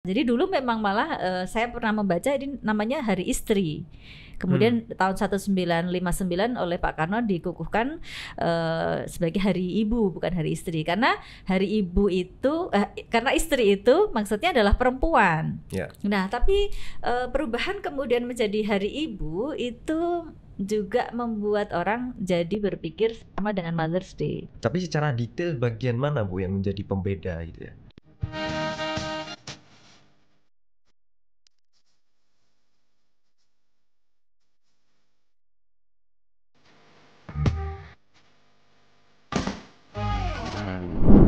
Jadi dulu memang malah saya pernah membaca ini namanya Hari Istri. Kemudian tahun 1959 oleh Pak Karno dikukuhkan sebagai Hari Ibu, bukan Hari Istri. Karena Hari Ibu itu karena istri itu maksudnya adalah perempuan. Ya. Nah, tapi perubahan kemudian menjadi Hari Ibu itu juga membuat orang jadi berpikir sama dengan Mother's Day. Tapi secara detail bagian mana Bu yang menjadi pembeda gitu ya?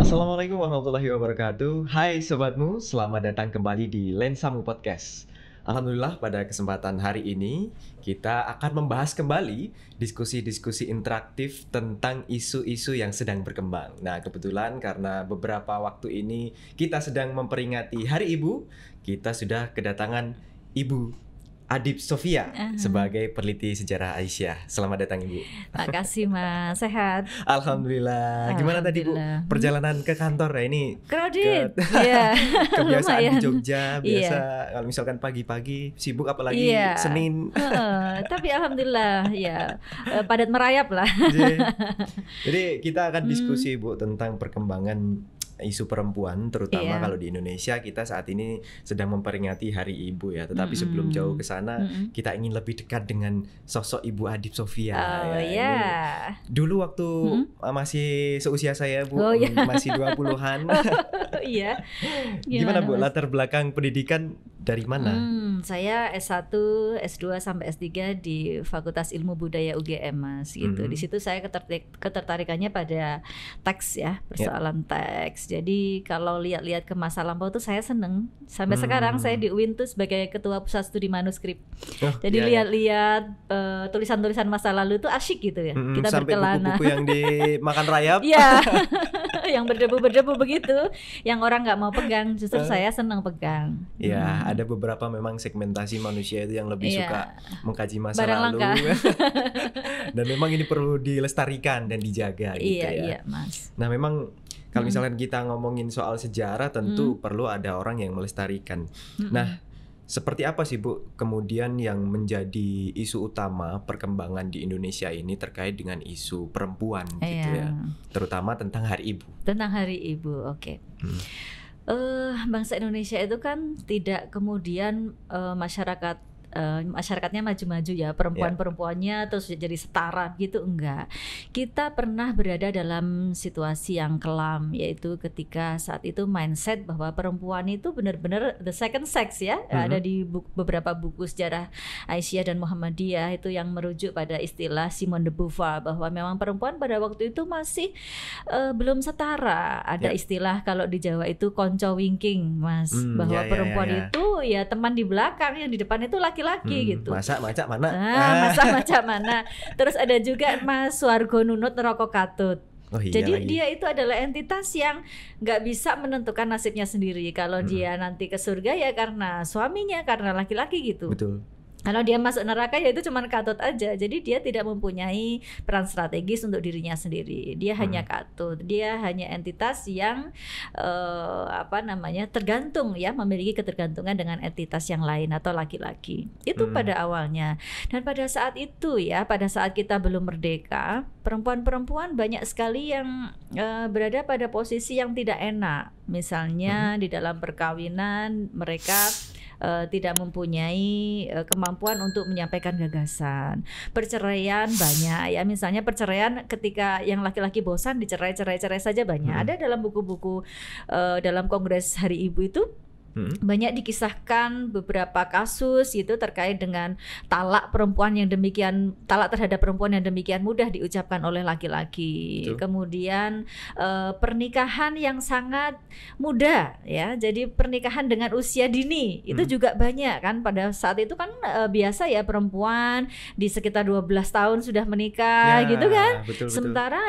Assalamualaikum warahmatullahi wabarakatuh. Hai sobatmu, selamat datang kembali di Lensamu Podcast. Alhamdulillah pada kesempatan hari ini kita akan membahas kembali diskusi-diskusi interaktif tentang isu-isu yang sedang berkembang. Nah, kebetulan karena beberapa waktu ini kita sedang memperingati Hari Ibu, kita sudah kedatangan Ibu Adib Sofia sebagai peneliti sejarah Aisyah. Selamat datang Ibu. Makasih Mas, sehat. Alhamdulillah. Gimana tadi Bu perjalanan ke kantor ya ini? Crowded. Iya. Kebiasaan di Jogja biasa kalau misalkan pagi-pagi sibuk apalagi Senin. Tapi alhamdulillah ya padat merayap lah. Jadi kita akan diskusi Bu tentang perkembangan isu perempuan, terutama kalau di Indonesia kita saat ini sedang memperingati Hari Ibu ya. Tetapi sebelum jauh ke sana, kita ingin lebih dekat dengan sosok Ibu Adib Sofia. Dulu waktu masih seusia saya Bu, masih 20-an. Iya. Gimana Bu latar belakang pendidikan dari mana? Saya S1, S2 sampai S3 di Fakultas Ilmu Budaya UGM Mas gitu. Di situ saya ketertarikannya pada teks ya, persoalan teks. Jadi kalau lihat-lihat ke masa lampau tuh saya seneng. Sampai sekarang saya di UIN tuh sebagai ketua pusat studi manuskrip. Jadi lihat-lihat tulisan-tulisan masa lalu tuh asyik gitu ya. Kita sampai berkelana. buku-buku yang dimakan rayap. Iya. Yang berdebu-berdebu begitu, yang orang nggak mau pegang, justru saya senang pegang. Ya, ada beberapa memang segmentasi manusia itu yang lebih suka mengkaji masa barang lalu. Dan memang ini perlu dilestarikan dan dijaga gitu ya. Iya, Mas. Nah, memang kalau misalnya kita ngomongin soal sejarah tentu perlu ada orang yang melestarikan. Nah, seperti apa sih Bu kemudian yang menjadi isu utama perkembangan di Indonesia ini terkait dengan isu perempuan gitu ya, terutama tentang Hari Ibu. Tentang Hari Ibu, oke. Bangsa Indonesia itu kan tidak kemudian masyarakatnya maju-maju ya, perempuan-perempuannya terus jadi setara gitu, enggak. Kita pernah berada dalam situasi yang kelam, yaitu ketika saat itu mindset bahwa perempuan itu benar-benar the second sex ya. Ada di beberapa buku sejarah Aisyah dan Muhammadiyah itu yang merujuk pada istilah Simone de Beauvoir bahwa memang perempuan pada waktu itu masih belum setara. Ada istilah kalau di Jawa itu konco wingking Mas, bahwa perempuan itu ya teman di belakang, yang di depan itu laki-laki gitu. Masak macak mana? Masak macak mana? Terus ada juga Mas Wargo Nunut Neraka Katut. Jadi dia itu adalah entitas yang nggak bisa menentukan nasibnya sendiri. Kalau dia nanti ke surga ya karena suaminya, karena laki-laki gitu. Betul. Kalau dia masuk neraka ya itu cuma katut aja. Jadi dia tidak mempunyai peran strategis untuk dirinya sendiri. Dia hanya katut. Dia hanya entitas yang tergantung ya, memiliki ketergantungan dengan entitas yang lain atau laki-laki. Itu pada awalnya. Dan pada saat itu ya, pada saat kita belum merdeka, perempuan-perempuan banyak sekali yang berada pada posisi yang tidak enak. Misalnya di dalam perkawinan mereka tidak mempunyai kemampuan untuk menyampaikan gagasan. Perceraian banyak ya, misalnya perceraian ketika yang laki-laki bosan dicerai saja banyak. Ada dalam buku-buku dalam Kongres Hari Ibu itu banyak dikisahkan beberapa kasus itu terkait dengan talak terhadap perempuan yang demikian mudah diucapkan oleh laki-laki. Kemudian pernikahan yang sangat muda ya, jadi pernikahan dengan usia dini itu juga banyak kan. Pada saat itu kan biasa ya perempuan di sekitar 12 tahun sudah menikah gitu kan. Betul. Sementara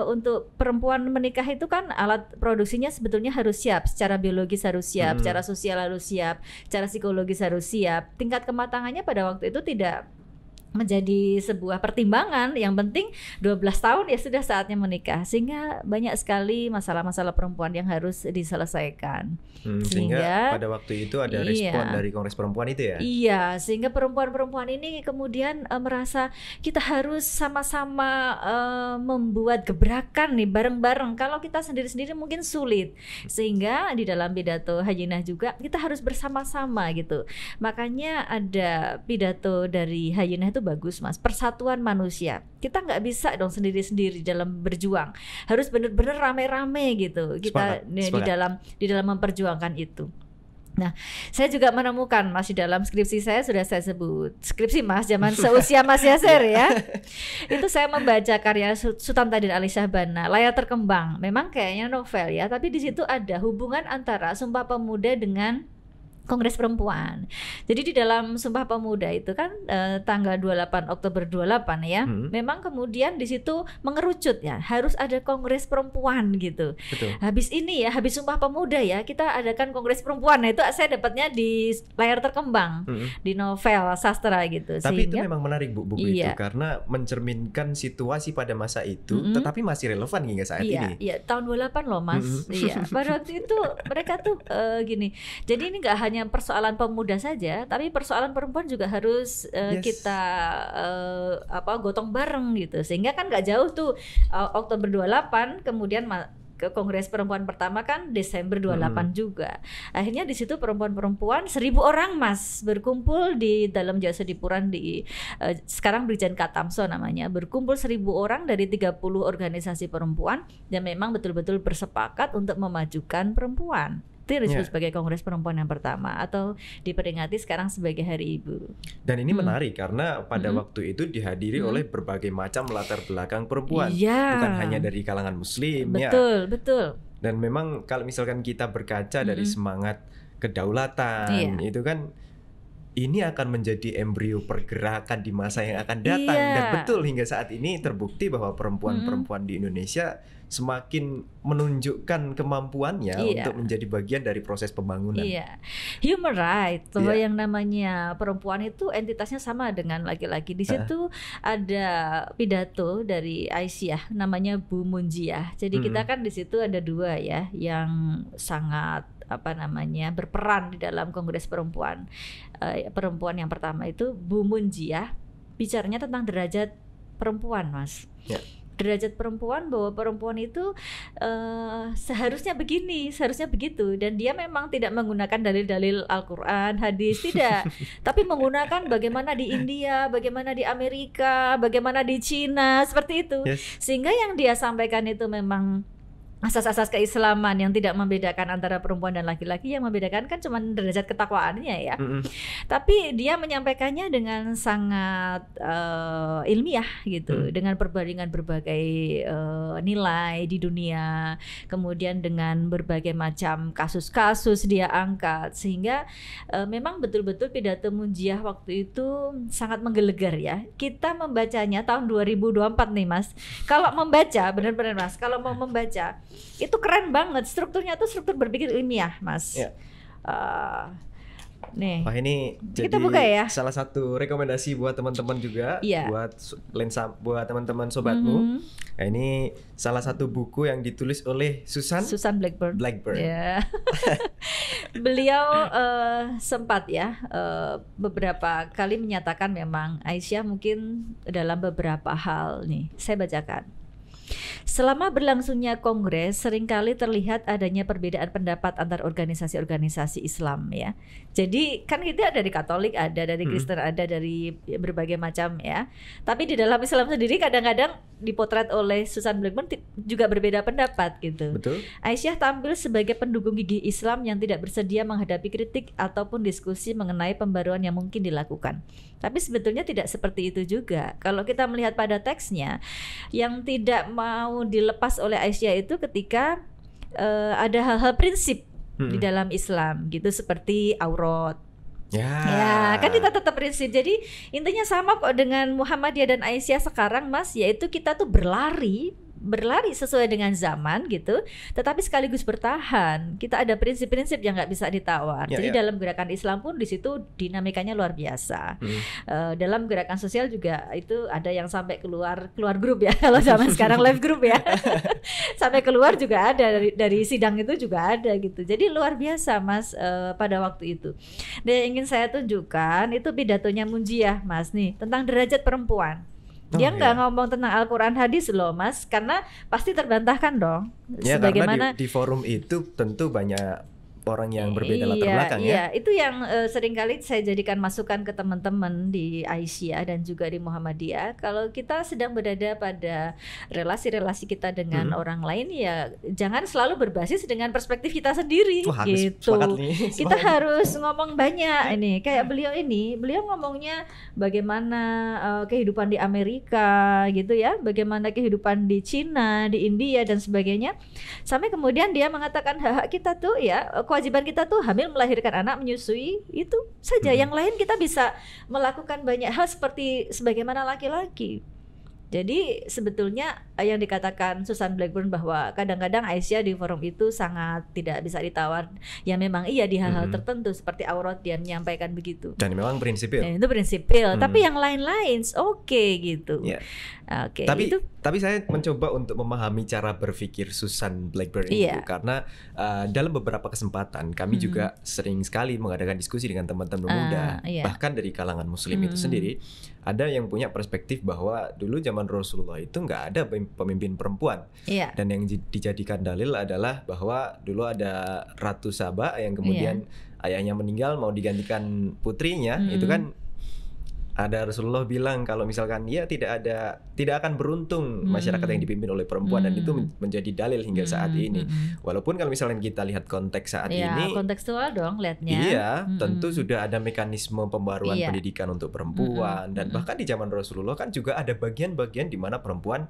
untuk perempuan menikah itu kan alat produksinya sebetulnya harus siap, secara biologis harus siap, secara sosial harus siap, secara psikologis harus siap. Tingkat kematangannya pada waktu itu tidak menjadi sebuah pertimbangan. Yang penting 12 tahun ya sudah saatnya menikah, sehingga banyak sekali masalah-masalah perempuan yang harus diselesaikan. Sehingga pada waktu itu ada respon dari Kongres Perempuan itu ya? Iya, sehingga perempuan-perempuan ini kemudian merasa kita harus sama-sama membuat gebrakan nih bareng-bareng. Kalau kita sendiri-sendiri mungkin sulit, sehingga di dalam pidato Hayyinah juga kita harus bersama-sama gitu. Makanya ada pidato dari Hayyinah itu bagus, Mas. Persatuan manusia. Kita nggak bisa dong sendiri-sendiri dalam berjuang. Harus benar-benar rame-rame gitu. Kita di dalam memperjuangkan itu. Nah, saya juga menemukan, Mas, di dalam skripsi saya sudah saya sebut. Skripsi, Mas, zaman seusia Mas Yasir ya. Itu saya membaca karya Sultan Tadir Ali Syahbana, Layar Terkembang. Memang kayaknya novel ya, tapi di situ ada hubungan antara Sumpah Pemuda dengan Kongres Perempuan. Jadi di dalam Sumpah Pemuda itu kan tanggal 28 Oktober 28 ya. Memang kemudian di situ mengerucut ya, harus ada Kongres Perempuan gitu. Betul. Habis ini ya, habis Sumpah Pemuda ya, kita adakan Kongres Perempuan. Nah, itu saya dapatnya di Layar Terkembang, di novel sastra gitu. Tapi itu memang menarik buku itu karena mencerminkan situasi pada masa itu, tetapi masih relevan hingga saat ini. Iya, tahun 28 loh, Mas. Iya, pada waktu itu mereka tuh gini. Jadi ini nggak hanya persoalan pemuda saja, tapi persoalan perempuan juga harus kita gotong bareng gitu. Sehingga kan nggak jauh tuh Oktober 28, kemudian ke Kongres Perempuan pertama kan Desember 28 juga. Akhirnya di situ perempuan-perempuan 1.000 orang, Mas, berkumpul di dalam Jasa Dipuran di sekarang Brigjen Katamso namanya. Berkumpul 1.000 orang dari 30 organisasi perempuan dan memang betul-betul bersepakat untuk memajukan perempuan. Itu disebut sebagai Kongres Perempuan yang pertama atau diperingati sekarang sebagai Hari Ibu. Dan ini menarik karena pada waktu itu dihadiri oleh berbagai macam latar belakang perempuan, bukan hanya dari kalangan Muslim. Betul. Dan memang kalau misalkan kita berkaca dari semangat kedaulatan, itu kan ini akan menjadi embrio pergerakan di masa yang akan datang. Dan betul hingga saat ini terbukti bahwa perempuan-perempuan di Indonesia semakin menunjukkan kemampuannya untuk menjadi bagian dari proses pembangunan. Human right, bahwa yang namanya perempuan itu entitasnya sama dengan laki-laki. Di situ ada pidato dari Aisyah, namanya Bu Munjiah. Jadi kita kan di situ ada dua ya, yang sangat berperan di dalam Kongres Perempuan. Perempuan yang pertama itu Bu Munjiah, bicaranya tentang derajat perempuan, Mas. Derajat perempuan, bahwa perempuan itu seharusnya begini, seharusnya begitu. Dan dia memang tidak menggunakan dalil-dalil Al-Quran, hadis, tidak. Tapi menggunakan bagaimana di India, bagaimana di Amerika, bagaimana di Cina, seperti itu. Sehingga yang dia sampaikan itu memang asas-asas keislaman yang tidak membedakan antara perempuan dan laki-laki. Yang membedakan kan cuma derajat ketakwaannya ya. Tapi dia menyampaikannya dengan sangat ilmiah gitu, dengan perbandingan berbagai nilai di dunia, kemudian dengan berbagai macam kasus-kasus dia angkat, sehingga memang betul-betul pidato Munjiah waktu itu sangat menggelegar ya. Kita membacanya tahun 2024 nih, Mas. Kalau membaca, benar-benar, Mas, kalau mau membaca itu keren banget, strukturnya tuh struktur berpikir ilmiah, Mas. Nih. Wah, ini kita jadi buka ya. Salah satu rekomendasi buat teman-teman juga, buat teman-teman sobatmu. Nah, ini salah satu buku yang ditulis oleh Susan Blackburn. Beliau sempat ya beberapa kali menyatakan memang Aisyah mungkin dalam beberapa hal nih. Saya bacakan. Selama berlangsungnya kongres, seringkali terlihat adanya perbedaan pendapat antar organisasi-organisasi Islam ya. Jadi kan kita dari Katolik ada, dari Kristen ada, dari berbagai macam ya. Tapi di dalam Islam sendiri kadang-kadang dipotret oleh Susan Blackburn juga berbeda pendapat gitu. Betul. Aisyah tampil sebagai pendukung gigih Islam yang tidak bersedia menghadapi kritik ataupun diskusi mengenai pembaruan yang mungkin dilakukan. Tapi sebetulnya tidak seperti itu juga. Kalau kita melihat pada teksnya, yang tidak mau dilepas oleh Aisyah itu ketika ada hal-hal prinsip di dalam Islam gitu, seperti aurat. Ya, kan kita tetap prinsip. Jadi intinya sama kok dengan Muhammadiyah dan Aisyah sekarang, Mas, yaitu kita tuh berlari berlari sesuai dengan zaman gitu, tetapi sekaligus bertahan. Kita ada prinsip-prinsip yang nggak bisa ditawar. Jadi dalam gerakan Islam pun di situ dinamikanya luar biasa. Dalam gerakan sosial juga itu ada yang sampai keluar grup ya. Kalau zaman sekarang live group ya, sampai keluar juga ada dari sidang itu juga ada gitu. Jadi luar biasa Mas pada waktu itu. Dan yang ingin saya tunjukkan itu pidatonya Munjiah Mas nih tentang derajat perempuan. Dia nggak ngomong tentang Al-Quran hadis loh Mas, karena pasti terbantahkan dong. Ya, sebagaimana karena di forum itu tentu banyak orang yang berbeda latar belakang ya. Iya, itu yang seringkali saya jadikan masukan ke teman-teman di Aisyah dan juga di Muhammadiyah. Kalau kita sedang berada pada relasi-relasi kita dengan orang lain, ya jangan selalu berbasis dengan perspektif kita sendiri. Wah, gitu. Kita harus ngomong banyak ini. Kayak beliau ngomongnya bagaimana kehidupan di Amerika gitu ya, bagaimana kehidupan di Cina, di India dan sebagainya. Sampai kemudian dia mengatakan hak kita tuh ya, kewajiban kita tuh hamil, melahirkan anak, menyusui, itu saja. Yang lain kita bisa melakukan banyak hal seperti sebagaimana laki-laki. Jadi sebetulnya yang dikatakan Susan Blackburn bahwa kadang-kadang Aisyah di forum itu sangat tidak bisa ditawar. Ya memang iya di hal-hal tertentu seperti aurat dia menyampaikan begitu. Dan memang prinsipil. Ya, itu prinsipil. Tapi yang lain-lain oke gitu. Yeah. Oke. Tapi saya mencoba untuk memahami cara berpikir Susan Blackburn itu karena dalam beberapa kesempatan kami juga sering sekali mengadakan diskusi dengan teman-teman muda, bahkan dari kalangan Muslim itu sendiri. Ada yang punya perspektif bahwa dulu zaman Rasulullah itu nggak ada pemimpin perempuan, dan yang dijadikan dalil adalah bahwa dulu ada Ratu Saba yang kemudian ayahnya meninggal mau digantikan putrinya, itu kan ada Rasulullah bilang kalau misalkan ya tidak akan beruntung masyarakat yang dipimpin oleh perempuan, dan itu menjadi dalil hingga saat ini. Walaupun kalau misalnya kita lihat konteks saat ini, kontekstual dong lihatnya. Iya, tentu sudah ada mekanisme pembaruan pendidikan untuk perempuan, dan bahkan di zaman Rasulullah kan juga ada bagian-bagian di mana perempuan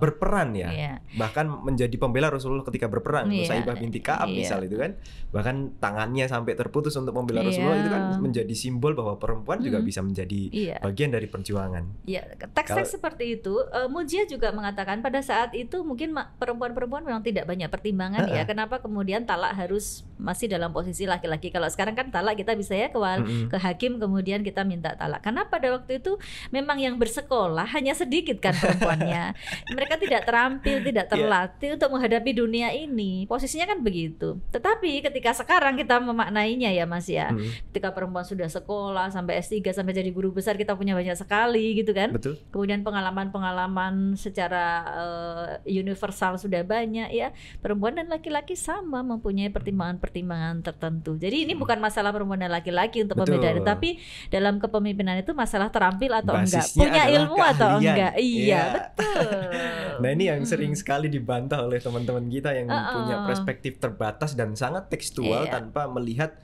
berperan ya. Bahkan menjadi pembela Rasulullah ketika berperang. Saibah binti Ka'ab misal itu kan, bahkan tangannya sampai terputus untuk membela Rasulullah, itu kan menjadi simbol bahwa perempuan juga bisa menjadi bagian dari perjuangan. Iya, teks-teks seperti itu. Munjiah juga mengatakan pada saat itu mungkin perempuan-perempuan memang tidak banyak pertimbangan ya. Kenapa kemudian talak harus masih dalam posisi laki-laki? Kalau sekarang kan talak kita bisa ya ke hakim kemudian kita minta talak. Karena pada waktu itu memang yang bersekolah hanya sedikit kan perempuannya. Mereka tidak terampil, tidak terlatih untuk menghadapi dunia ini. Posisinya kan begitu. Tetapi ketika sekarang kita memaknainya ya Mas ya. Ketika perempuan sudah sekolah sampai S3 sampai jadi guru besar, kita punya banyak sekali gitu kan. Betul. Kemudian pengalaman-pengalaman secara universal sudah banyak ya. Perempuan dan laki-laki sama mempunyai pertimbangan-pertimbangan tertentu. Jadi ini bukan masalah perempuan dan laki-laki untuk membedakan, tapi dalam kepemimpinan itu masalah terampil atau enggak, punya ilmu atau enggak. Iya, betul. Nah, ini yang sering sekali dibantah oleh teman-teman kita yang punya perspektif terbatas dan sangat tekstual tanpa melihat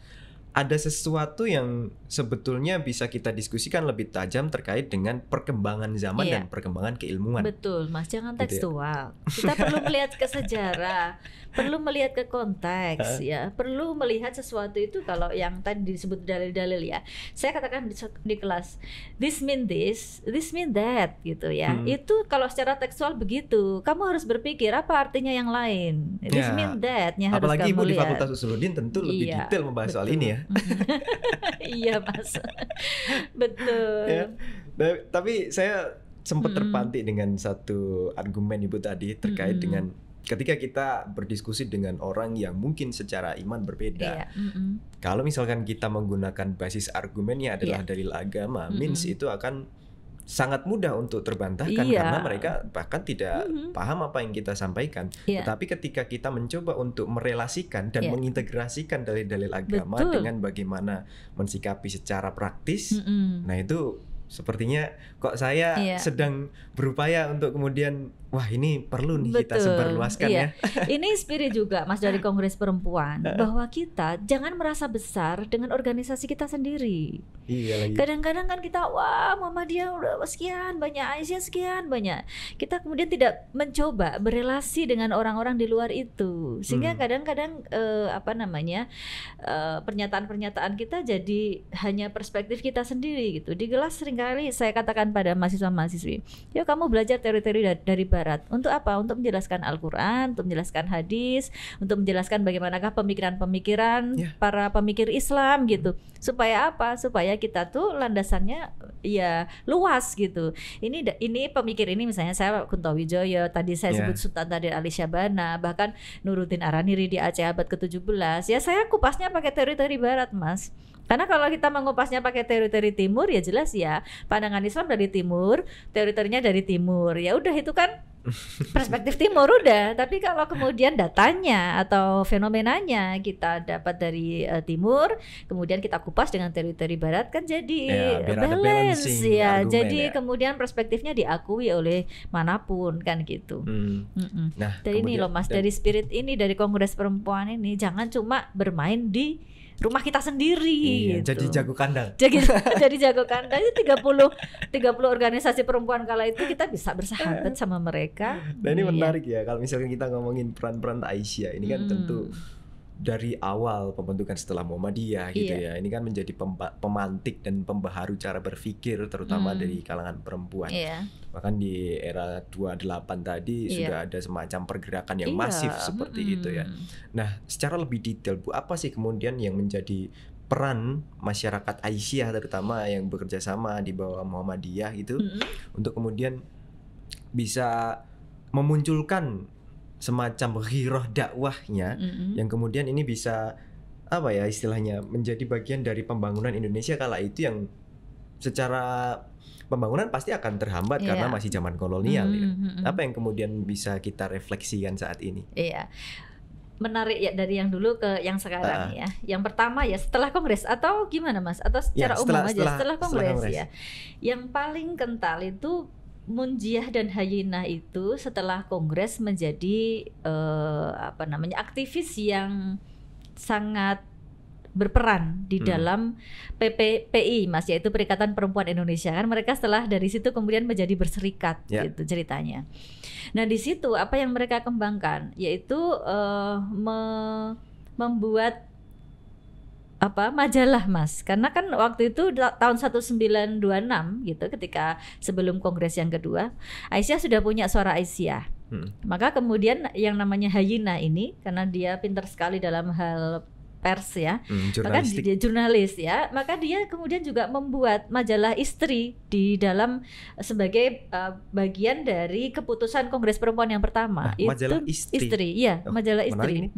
ada sesuatu yang sebetulnya bisa kita diskusikan lebih tajam terkait dengan perkembangan zaman dan perkembangan keilmuan. Betul, Mas, jangan tekstual. Kita perlu melihat ke sejarah, perlu melihat ke konteks ya, perlu melihat sesuatu itu. Kalau yang tadi disebut dalil-dalil ya, saya katakan di kelas, this mean that gitu ya. Itu kalau secara tekstual begitu, kamu harus berpikir apa artinya yang lain. This mean that-nya harus apalagi kamu lihat. Apalagi Ibu di Fakultas Usuluddin tentu lebih detail membahas soal ini ya. Iya Mas, betul ya. Tapi saya sempat terpantik dengan satu argumen Ibu tadi terkait dengan ketika kita berdiskusi dengan orang yang mungkin secara iman berbeda. Kalau misalkan kita menggunakan basis argumennya adalah dalil agama, means itu akan sangat mudah untuk terbantahkan karena mereka bahkan tidak paham apa yang kita sampaikan. Tetapi ketika kita mencoba untuk merelasikan dan mengintegrasikan dalil-dalil agama dengan bagaimana mensikapi secara praktis, nah itu sepertinya kok saya sedang berupaya untuk kemudian wah ini perlu nih kita sebarluaskan ya. Ini spirit juga Mas dari Kongres Perempuan bahwa kita jangan merasa besar dengan organisasi kita sendiri. Iya lagi. Kadang-kadang kan kita wah Muhammadiyah udah sekian banyak, Aisyah sekian banyak. Kita kemudian tidak mencoba berelasi dengan orang-orang di luar itu. Sehingga kadang-kadang pernyataan-pernyataan kita jadi hanya perspektif kita sendiri gitu. Di kelas seringkali saya katakan pada mahasiswa-mahasiswi, yuk kamu belajar teori-teori dari Barat. Untuk apa? Untuk menjelaskan Al-Quran, untuk menjelaskan hadis, untuk menjelaskan bagaimanakah pemikiran-pemikiran para pemikir Islam gitu. Supaya apa? Supaya kita tuh landasannya ya luas gitu. Ini pemikir ini misalnya saya Kunto Wijoyo, tadi saya sebut Sultan Tadir Ali Syabana, bahkan Nuruddin Araniri di Aceh abad ke-17. Ya saya kupasnya pakai teori-teori Barat, Mas. Karena kalau kita mengupasnya pakai teori-teori Timur ya jelas ya pandangan Islam dari Timur, teori-teorinya dari Timur. Ya udah itu kan perspektif Timur udah. Tapi kalau kemudian datanya atau fenomenanya kita dapat dari Timur, kemudian kita kupas dengan teori-teori Barat kan jadi balance ya. Jadi kemudian perspektifnya diakui oleh manapun kan gitu. Nah, dari ini loh Mas, dari spirit ini, dari Kongres Perempuan ini jangan cuma bermain di rumah kita sendiri gitu. Jadi jago kandang. Jadi jago kandang itu 30 organisasi perempuan kala itu kita bisa bersahabat sama mereka. Nah ini menarik ya kalau misalkan kita ngomongin peran-peran Aisyah ini kan tentu dari awal pembentukan setelah Muhammadiyah gitu ya. Ini kan menjadi pemantik dan pembaharu cara berpikir terutama dari kalangan perempuan. Bahkan di era 28 tadi sudah ada semacam pergerakan yang masif seperti itu ya. Nah, secara lebih detail Bu, apa sih kemudian yang menjadi peran masyarakat Aisyah terutama yang bekerja sama di bawah Muhammadiyah gitu untuk kemudian bisa memunculkan semacam ghirah dakwahnya yang kemudian ini bisa apa ya istilahnya menjadi bagian dari pembangunan Indonesia kala itu yang secara pembangunan pasti akan terhambat karena masih zaman kolonial ya. Apa yang kemudian bisa kita refleksikan saat ini? Menarik ya dari yang dulu ke yang sekarang ya. Yang pertama ya setelah Kongres atau gimana Mas? Atau secara umum aja setelah Kongres ya. Yang paling kental itu Munjiah dan Hayyinah itu setelah Kongres menjadi aktivis yang sangat berperan di dalam PPI Mas, yaitu Perikatan Perempuan Indonesia. Kan mereka setelah dari situ kemudian menjadi berserikat gitu ceritanya. Nah di situ apa yang mereka kembangkan yaitu membuat majalah Mas, karena kan waktu itu tahun 1926 gitu ketika sebelum Kongres yang kedua Aisyah sudah punya Suara Aisyah. Maka kemudian yang namanya Hayyinah ini karena dia pintar sekali dalam hal pers ya, maka dia jurnalis ya, maka dia kemudian juga membuat majalah istri di dalam sebagai bagian dari keputusan Kongres Perempuan yang pertama. Majalah itu istri ya, majalah istri.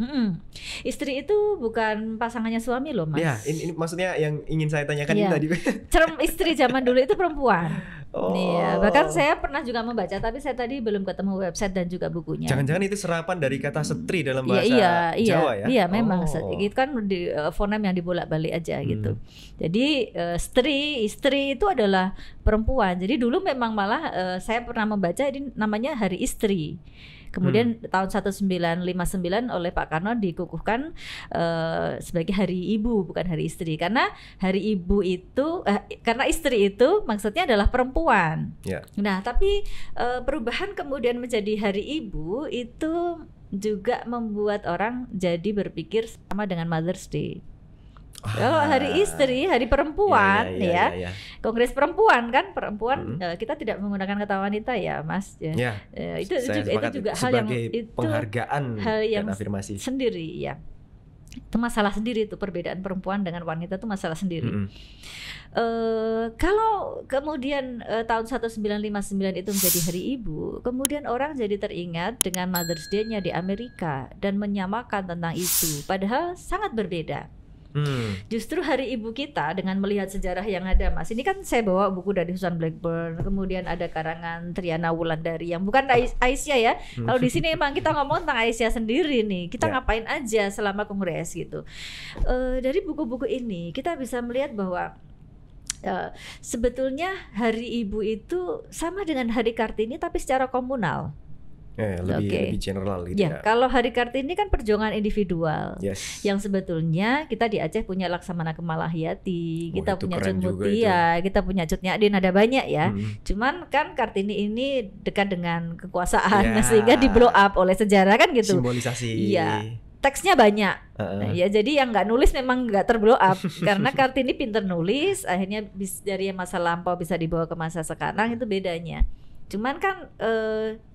Istri itu bukan pasangannya suami loh Mas. Ya, ini maksudnya yang ingin saya tanyakan ini tadi. Cerm istri zaman dulu itu perempuan. Iya, bahkan saya pernah juga membaca, tapi saya tadi belum ketemu website dan juga bukunya. Jangan-jangan itu serapan dari kata setri dalam bahasa Jawa ya? Iya, memang itu kan di fonem yang dibolak-balik aja gitu. Jadi istri itu adalah perempuan. Jadi dulu memang malah saya pernah membaca ini namanya Hari Istri. Kemudian tahun 1959 oleh Pak Karno dikukuhkan sebagai Hari Ibu, bukan Hari Istri. Karena Hari Ibu itu karena istri itu maksudnya adalah perempuan. Nah, tapi perubahan kemudian menjadi Hari Ibu itu juga membuat orang jadi berpikir sama dengan Mother's Day. Kalau Hari Istri, Hari Perempuan Kongres Perempuan kan perempuan kita tidak menggunakan kata wanita ya Mas ya. Itu juga hal yang itu penghargaan hal yang dan afirmasi sendiri ya. Itu masalah sendiri, itu perbedaan perempuan dengan wanita itu masalah sendiri. Kalau kemudian tahun 1959 itu menjadi Hari Ibu, kemudian orang jadi teringat dengan Mother's Day-nya di Amerika dan menyamakan tentang itu, padahal sangat berbeda. Justru Hari Ibu kita dengan melihat sejarah yang ada Mas, ini kan saya bawa buku dari Susan Blackburn, kemudian ada karangan Triana Wulandari yang bukan Aisyah ya. Kalau di sini emang kita ngomong tentang Aisyah sendiri nih, kita ngapain aja selama Kongres gitu. Dari buku-buku ini kita bisa melihat bahwa sebetulnya Hari Ibu itu sama dengan Hari Kartini tapi secara komunal. Lebih general gitu ya. Kalau Hari Kartini kan perjuangan individual. Yang sebetulnya kita di Aceh punya Laksamana Kemalahyati, kita punya Cut Mutia, kita punya Cut Nyadin, ada banyak ya. Cuman kan Kartini ini dekat dengan kekuasaan sehingga di blow up oleh sejarah kan gitu. Simbolisasi. Iya. Teksnya banyak, ya jadi yang nggak nulis memang nggak terblow up karena Kartini pinter nulis, akhirnya dari masa lampau bisa dibawa ke masa sekarang itu bedanya. Cuman kan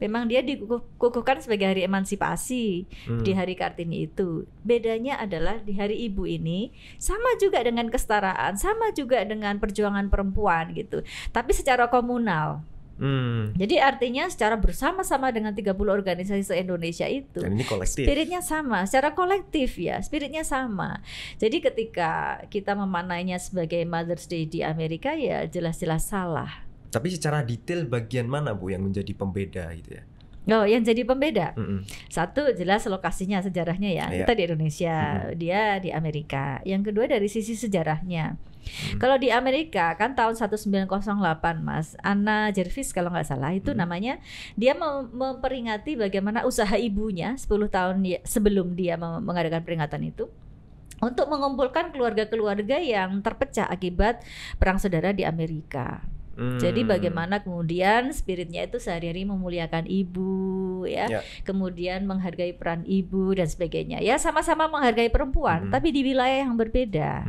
memang dia dikukuhkan sebagai hari emansipasi di hari Kartini itu. Bedanya adalah di hari Ibu ini sama juga dengan kesetaraan, sama juga dengan perjuangan perempuan gitu. Tapi secara komunal. Jadi artinya secara bersama-sama dengan 30 organisasi se-Indonesia itu. Dan ini kolektif. Spiritnya sama, secara kolektif ya, spiritnya sama. Jadi ketika kita memaknainya sebagai Mother's Day di Amerika ya jelas-jelas salah. Tapi secara detail bagian mana Bu yang menjadi pembeda gitu ya? Oh, yang jadi pembeda. Satu jelas lokasinya, sejarahnya ya. Kita di Indonesia, dia di Amerika. Yang kedua dari sisi sejarahnya. Kalau di Amerika kan tahun 1908 Mas, Anna Jarvis kalau nggak salah itu namanya, dia memperingati bagaimana usaha ibunya 10 tahun sebelum dia mengadakan peringatan itu untuk mengumpulkan keluarga-keluarga yang terpecah akibat perang saudara di Amerika. Jadi bagaimana kemudian spiritnya itu sehari-hari memuliakan ibu ya, kemudian menghargai peran ibu dan sebagainya. Ya sama-sama menghargai perempuan, tapi di wilayah yang berbeda.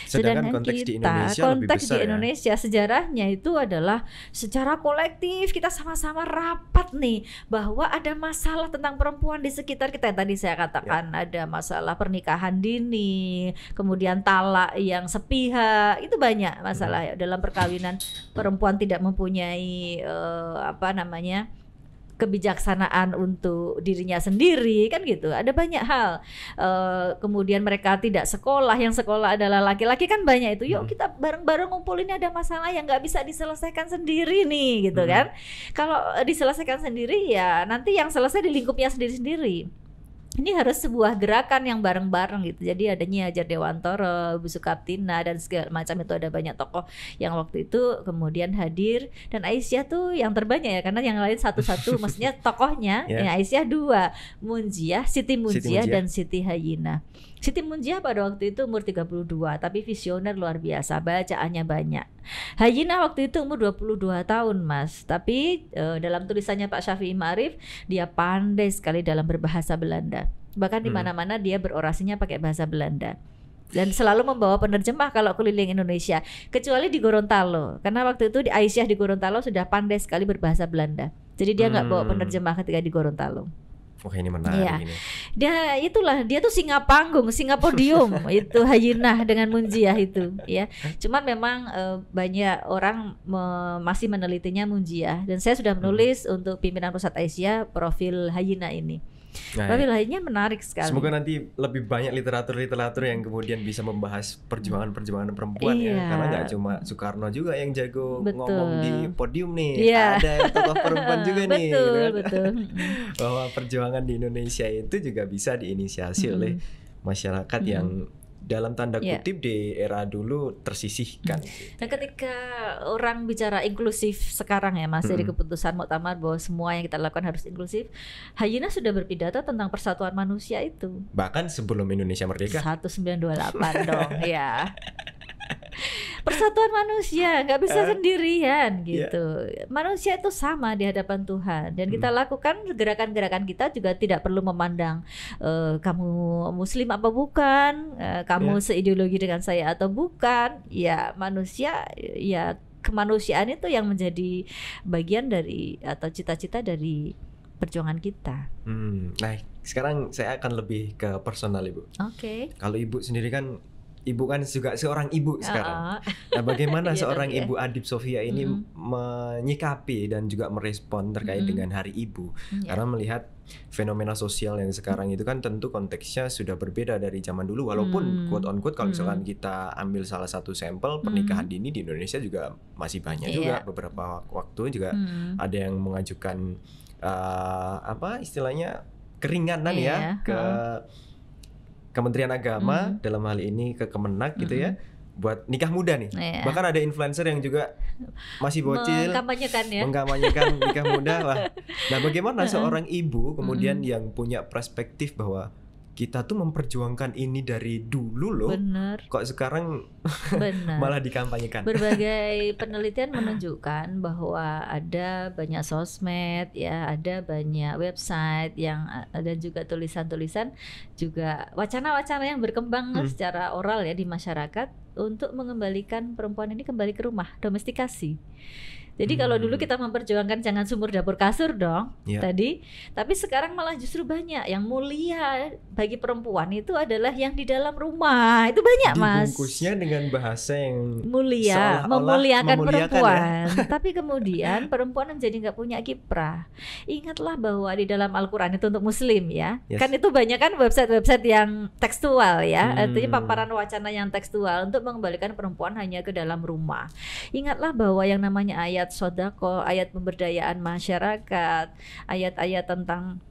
Sedangkan konteks di Indonesia lebih besar di Indonesia sejarahnya itu adalah secara kolektif kita sama-sama rapat nih bahwa ada masalah tentang perempuan di sekitar kita. Yang tadi saya katakan ada masalah pernikahan dini, kemudian talak yang sepihak, itu banyak masalah dalam perkawinan. Perempuan tidak mempunyai kebijaksanaan untuk dirinya sendiri kan gitu. Ada banyak hal. Kemudian mereka tidak sekolah, yang sekolah adalah laki-laki kan banyak itu. Yuk kita bareng-bareng ngumpulin, ada masalah yang nggak bisa diselesaikan sendiri nih gitu kan. Kalau diselesaikan sendiri ya nanti yang selesai di lingkupnya sendiri-sendiri. Ini harus sebuah gerakan yang bareng-bareng gitu. Jadi ada Nyi Hajar Dewantara, Bu Sukaptina dan segala macam itu, ada banyak tokoh yang waktu itu kemudian hadir. Dan Aisyah tuh yang terbanyak ya, karena yang lain satu-satu maksudnya tokohnya. Yang Aisyah 2, Munjiah, Siti Munjiah dan Siti Hayyinah. Siti Munjiah pada waktu itu umur 32, tapi visioner luar biasa, bacaannya banyak. Hayyinah waktu itu umur 22 tahun Mas, tapi dalam tulisannya Pak Syafi'i Ma'arif, dia pandai sekali dalam berbahasa Belanda. Bahkan di mana-mana dia berorasinya pakai bahasa Belanda. Dan selalu membawa penerjemah kalau keliling Indonesia, kecuali di Gorontalo. Karena waktu itu Aisyah di Gorontalo sudah pandai sekali berbahasa Belanda. Jadi dia nggak bawa penerjemah ketika di Gorontalo. Wah ini menarik ini. Dia tuh singa panggung, singa podium itu Hayyinah dengan Munjiah itu ya. Cuman memang banyak orang masih menelitinya Munjiah, dan saya sudah menulis untuk pimpinan Pusat Aisyah profil Hayyinah ini. Profil Hayyinah menarik sekali. Semoga nanti lebih banyak literatur yang kemudian bisa membahas perjuangan perempuan ya, karena nggak cuma Soekarno juga yang jago ngomong di podium nih, ada tokoh perempuan juga nih. Betul. Bahwa perjuangan di Indonesia itu juga bisa diinisiasi oleh masyarakat yang dalam tanda kutip di era dulu tersisihkan. Nah ketika orang bicara inklusif sekarang ya Mas, dari keputusan Muktamar bahwa semua yang kita lakukan harus inklusif, Hayyinah sudah berpidato tentang persatuan manusia itu. Bahkan sebelum Indonesia merdeka. 1928 dong ya. Persatuan manusia nggak bisa sendirian gitu. Manusia itu sama di hadapan Tuhan, dan kita lakukan gerakan-gerakan kita juga tidak perlu memandang kamu Muslim apa bukan, kamu seideologi dengan saya atau bukan. Ya manusia, ya kemanusiaan itu yang menjadi bagian dari atau cita-cita dari perjuangan kita. Nah sekarang saya akan lebih ke personal Ibu. Kalau Ibu sendiri kan, Ibu kan juga seorang ibu sekarang. Nah, bagaimana seorang Ibu Adib Sofia ini menyikapi dan juga merespon terkait dengan Hari Ibu? Karena melihat fenomena sosial yang sekarang itu kan tentu konteksnya sudah berbeda dari zaman dulu. Walaupun quote on quote kalau misalkan kita ambil salah satu sampel pernikahan dini di Indonesia juga masih banyak juga. Beberapa waktu juga ada yang mengajukan apa istilahnya keringanan ke Kementerian Agama, dalam hal ini ke Kemenak gitu ya, buat nikah muda nih. Bahkan ada influencer yang juga masih bocil mengkampanyekan nikah muda lah. Nah bagaimana seorang ibu kemudian yang punya perspektif bahwa kita tuh memperjuangkan ini dari dulu loh, kok sekarang malah dikampanyekan. Berbagai penelitian menunjukkan bahwa ada banyak sosmed ya, ada banyak website yang ada juga tulisan-tulisan, juga wacana-wacana yang berkembang secara oral ya di masyarakat untuk mengembalikan perempuan ini kembali ke rumah, domestikasi. Jadi kalau dulu kita memperjuangkan jangan sumur dapur kasur dong tadi, tapi sekarang malah justru banyak yang mulia bagi perempuan itu adalah yang di dalam rumah. Itu banyak Mas. Dibungkusnya dengan bahasa yang mulia, memuliakan perempuan. Ya? Tapi kemudian perempuan menjadi nggak punya kiprah. Ingatlah bahwa di dalam Al-Quran itu untuk Muslim ya, kan itu banyak kan website-website yang tekstual ya, artinya paparan wacana yang tekstual untuk mengembalikan perempuan hanya ke dalam rumah. Ingatlah bahwa yang namanya ayat sodako, ayat pemberdayaan masyarakat, ayat-ayat tentang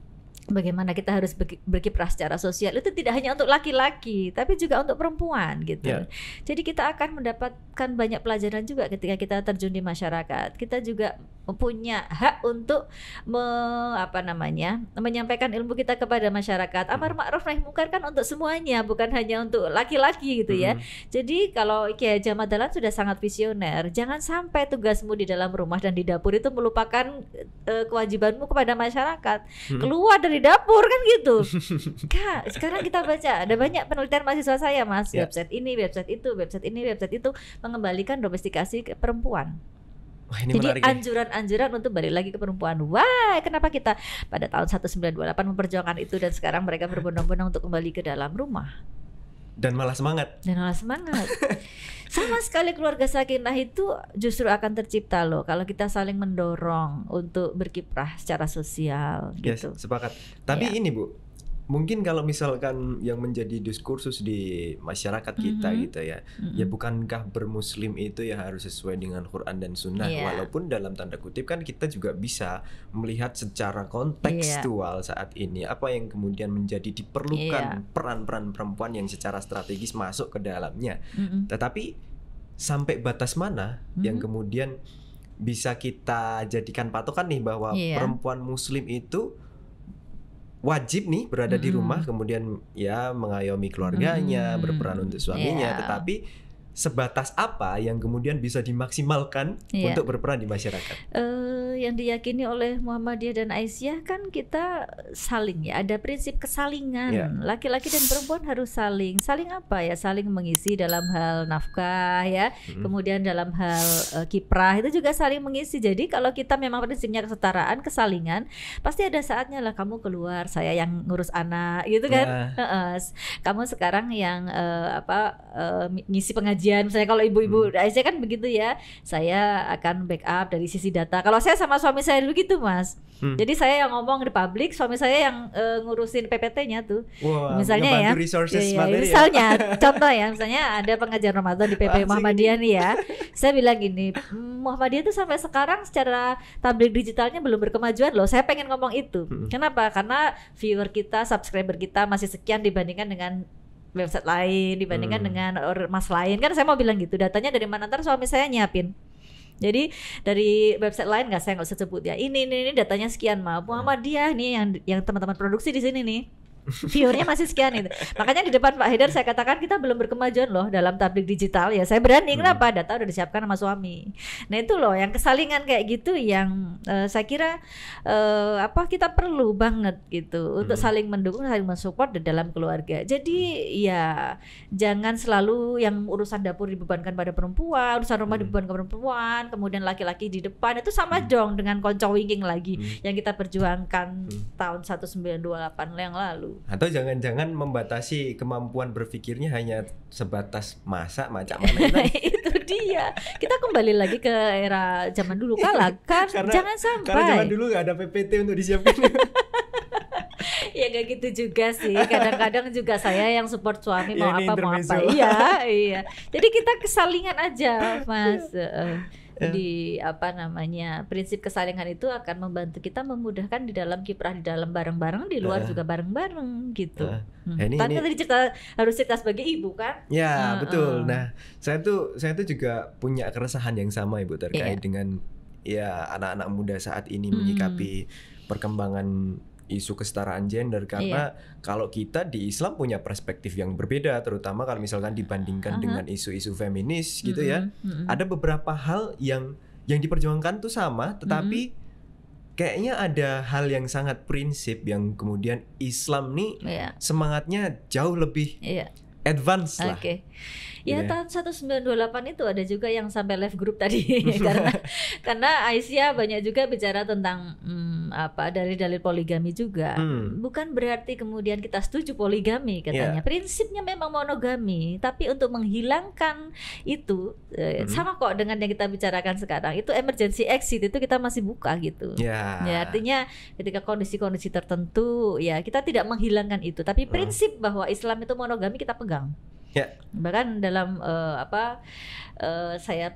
bagaimana kita harus berkiprah secara sosial itu tidak hanya untuk laki-laki tapi juga untuk perempuan gitu. Jadi kita akan mendapatkan banyak pelajaran juga ketika kita terjun di masyarakat. Kita juga punya hak untuk menyampaikan ilmu kita kepada masyarakat. Amar ma'ruf nahi munkar kan untuk semuanya, bukan hanya untuk laki-laki gitu ya. Jadi kalau Kiai Haji Ahmad Dahlan sudah sangat visioner, jangan sampai tugasmu di dalam rumah dan di dapur itu melupakan kewajibanmu kepada masyarakat. Keluar dari dapur kan gitu. Kak, sekarang kita baca ada banyak penelitian mahasiswa saya Mas, website ini, website itu, website ini, website itu mengembalikan domestikasi ke perempuan. Wah, ini jadi menarik, anjuran-anjuran untuk balik lagi ke perempuan. Wah, kenapa kita pada tahun 1928 memperjuangkan itu dan sekarang mereka berbondong-bondong untuk kembali ke dalam rumah. Dan malah semangat. Sama sekali keluarga sakinah itu justru akan tercipta loh kalau kita saling mendorong untuk berkiprah secara sosial gitu. Sepakat. Tapi ini Bu, mungkin kalau misalkan yang menjadi diskursus di masyarakat kita gitu ya, ya bukankah bermuslim itu ya harus sesuai dengan Quran dan Sunnah, walaupun dalam tanda kutip kan kita juga bisa melihat secara kontekstual saat ini apa yang kemudian menjadi diperlukan peran-peran perempuan yang secara strategis masuk ke dalamnya. Tetapi sampai batas mana yang kemudian bisa kita jadikan patokan nih bahwa perempuan muslim itu wajib nih berada di rumah, kemudian ya mengayomi keluarganya, berperan untuk suaminya, tetapi sebatas apa yang kemudian bisa dimaksimalkan untuk berperan di masyarakat? Yang diyakini oleh Muhammadiyah dan Aisyah kan kita saling ya, ada prinsip kesalingan. Laki-laki dan perempuan harus saling apa ya? Saling mengisi dalam hal nafkah ya, kemudian dalam hal kiprah itu juga saling mengisi. Jadi kalau kita memang prinsipnya kesetaraan, kesalingan, pasti ada saatnya lah kamu keluar, saya yang ngurus anak gitu kan. Kamu sekarang yang ngisi pengajian. Misalnya kalau ibu-ibu Aisyah kan begitu ya, saya akan backup dari sisi data. Kalau saya sama suami saya dulu gitu Mas. Jadi saya yang ngomong di publik, suami saya yang ngurusin PPT-nya tuh. Misalnya ya, misalnya contoh ya, misalnya ada pengajian Ramadan di PP Muhammadiyah nih ya. Saya bilang gini, Muhammadiyah tuh sampai sekarang secara tabligh digitalnya belum berkemajuan loh. Saya pengen ngomong itu. Kenapa? Karena viewer kita, subscriber kita masih sekian dibandingkan dengan website lain, dibandingkan dengan ormas lain. Kan saya mau bilang gitu, datanya dari mana, ntar suami saya nyiapin. Jadi dari website lain saya nggak usah sebut ya. Ini datanya sekian, Muhammadiyah nih yang teman-teman produksi di sini nih. Viewernya masih sekian itu. Makanya di depan Pak Haidar saya katakan kita belum berkemajuan loh dalam tabligh digital ya. Saya berani, kenapa? Data udah disiapkan sama suami. Nah itu loh yang kesalingan kayak gitu yang saya kira kita perlu banget gitu untuk saling mendukung, saling mensupport di dalam keluarga. Jadi ya jangan selalu yang urusan dapur dibebankan pada perempuan, urusan rumah dibebankan ke perempuan, kemudian laki-laki di depan. Itu sama dong dengan konco wingking lagi yang kita perjuangkan tahun 1928 yang lalu. Atau jangan-jangan membatasi kemampuan berpikirnya hanya sebatas masak macam mana itu. Nah, itu dia. Kita kembali lagi ke era zaman dulu kala kan. Jangan sampai. Karena zaman dulu nggak ada PPT untuk disiapkan. Ya gak gitu juga sih. Kadang-kadang juga saya yang support suami mau apa. Iya. Jadi kita kesalingan aja, Mas. Di prinsip kesalingan itu akan membantu kita memudahkan di dalam kiprah, di dalam bareng-bareng, di luar juga bareng-bareng gitu. Tante tadi harus cerita sebagai ibu kan? Ya betul. Nah saya tuh juga punya keresahan yang sama Ibu terkait dengan ya anak-anak muda saat ini menyikapi perkembangan isu kesetaraan gender, karena kalau kita di Islam punya perspektif yang berbeda, terutama kalau misalkan dibandingkan dengan isu-isu feminis gitu ya. Ada beberapa hal yang diperjuangkan tuh sama, tetapi kayaknya ada hal yang sangat prinsip yang kemudian Islam nih semangatnya jauh lebih advance lah. Ya gitu ya. tahun 1928 itu ada juga yang sampai live group tadi karena Aisyah banyak juga bicara tentang dari dalil poligami juga. Bukan berarti kemudian kita setuju poligami katanya. Prinsipnya memang monogami, tapi untuk menghilangkan itu sama kok dengan yang kita bicarakan sekarang. Itu emergency exit itu kita masih buka gitu. Ya artinya ketika kondisi-kondisi tertentu ya kita tidak menghilangkan itu, tapi prinsip bahwa Islam itu monogami kita pegang. Bahkan dalam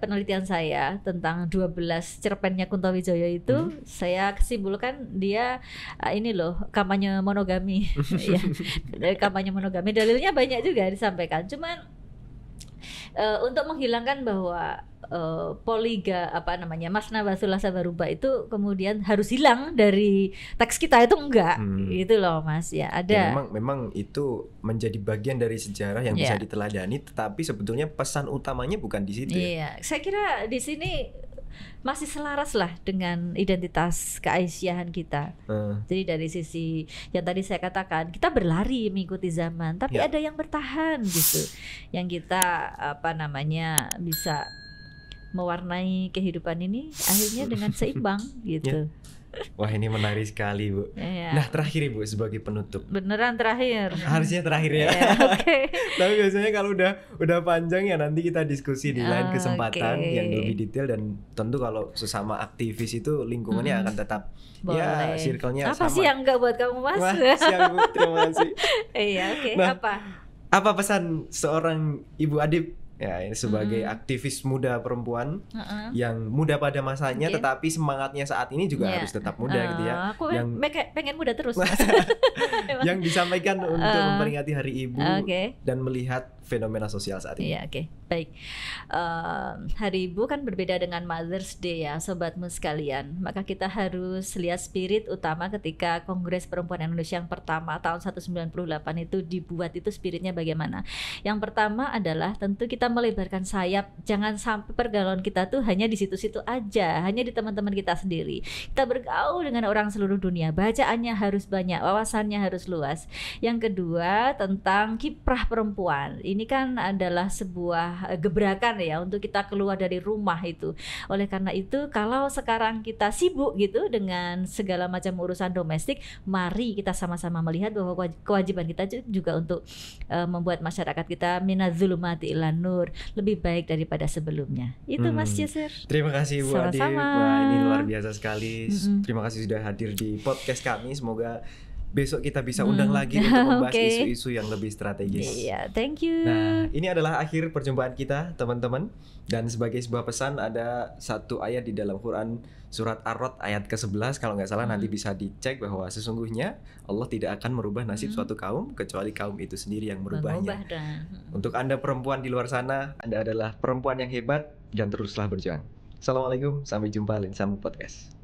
penelitian saya tentang 12 cerpennya Kunto Wijoyo itu saya kesimpulkan dia ini loh kampanye monogami. Ya, kampanye monogami, dalilnya banyak juga disampaikan. Cuman untuk menghilangkan bahwa masna basulah sabaruba itu kemudian harus hilang dari teks kita itu enggak gitu loh Mas ya. Ada memang itu menjadi bagian dari sejarah yang bisa diteladani, tetapi sebetulnya pesan utamanya bukan di situ. Iya, saya kira di sini masih selaras lah dengan identitas keaisyahan kita. Jadi dari sisi yang tadi saya katakan, kita berlari mengikuti zaman, tapi ada yang bertahan gitu, yang kita bisa mewarnai kehidupan ini akhirnya dengan seimbang gitu. Wah, ini menarik sekali, Bu. Nah, terakhir Ibu sebagai penutup. Beneran terakhir. Harusnya terakhir ya. Okay. Tapi biasanya kalau udah panjang ya nanti kita diskusi di lain kesempatan yang lebih detail, dan tentu kalau sesama aktivis itu lingkungannya akan tetap circle-nya sama. Apa sih yang enggak buat kamu Mas? Wah, siap Bu, terima kasih. Iya, oke. Nah, apa pesan seorang Ibu Adib ini sebagai aktivis muda perempuan yang muda pada masanya, tetapi semangatnya saat ini juga harus tetap muda gitu ya. Aku yang pengen muda terus. Yang disampaikan untuk memperingati Hari Ibu dan melihat fenomena sosial saat ini. Iya, baik. Hari Ibu kan berbeda dengan Mother's Day ya, sobatmu sekalian. Maka kita harus lihat spirit utama ketika Kongres Perempuan Indonesia yang pertama tahun 1998 itu dibuat, itu spiritnya bagaimana. Yang pertama adalah tentu kita melebarkan sayap, jangan sampai pergaulan kita tuh hanya di situ-situ aja, hanya di teman-teman kita sendiri. Kita bergaul dengan orang seluruh dunia, bacaannya harus banyak, wawasannya harus luas. Yang kedua tentang kiprah perempuan. Ini kan adalah sebuah gebrakan ya untuk kita keluar dari rumah itu. Oleh karena itu, kalau sekarang kita sibuk gitu dengan segala macam urusan domestik, mari kita sama-sama melihat bahwa kewajiban kita juga untuk membuat masyarakat kita minadzulumati ilan nur, lebih baik daripada sebelumnya. Itu Mas Yasir. Terima kasih Bu Adib. Wah, ini luar biasa sekali. Terima kasih sudah hadir di podcast kami. Semoga besok kita bisa undang lagi untuk membahas isu-isu yang lebih strategis. Iya, thank you. Nah, ini adalah akhir perjumpaan kita, teman-teman. Dan sebagai sebuah pesan, ada satu ayat di dalam Quran, surat Ar-Rod ayat ke-11 kalau nggak salah, nanti bisa dicek bahwa sesungguhnya Allah tidak akan merubah nasib suatu kaum kecuali kaum itu sendiri yang merubahnya. Untuk Anda perempuan di luar sana, Anda adalah perempuan yang hebat dan teruslah berjuang. Assalamualaikum, sampai jumpa Lensamu Podcast.